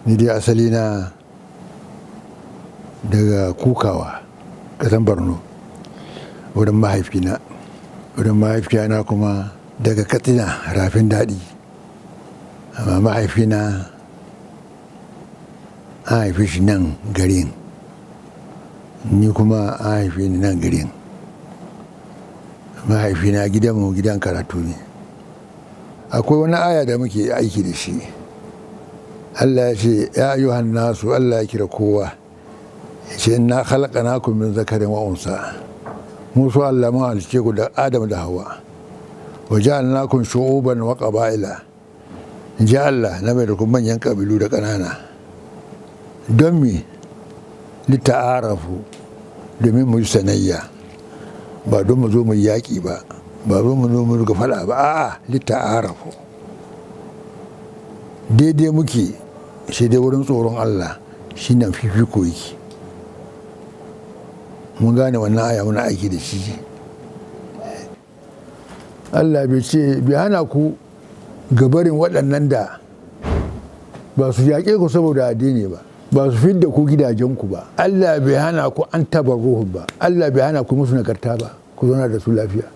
ni dai asali na daga kukawa ƙasan borno wurin mahaifina, wurin mahaifiyana kuma daga katsina rafin daɗi. Amma mahaifina an haife shi nan garin, ni kuma an haife ni nan garin. Mahaifina gidanmu gidan karatu ne. Akwai wani aya da muke aiki da shi, Allah ya ce ya ayyuhan nasu, Allah ya kira kowa ya ce inna khalaqnakum min zakarin wa unsa, musu Allah mun halice ku da Adam da Hawa, wa ja'alnakum shu'uban wa qaba'ila, ji Allah na mai da kuma manyan kabilu da ƙanana. Don me? Lita'arafu, domin mu yi sanayya, ba don mu zo mu yaƙi ba, ba don mu zo mu ga fada ba, a'a lita'arafu. Daidai muke shi dai wurin tsoron Allah shi nan fifiko yake. Mun gane wannan aya muna aiki da shi. Allah bai hana ku gabarin waɗannan da ba su yaƙe ku saboda addini ba, ba su fidda ku gidajenku ba. Allah bai hana ku an tabarruhu ba, Allah bai hana ku musu nagarta ba, ku zauna da su lafiya.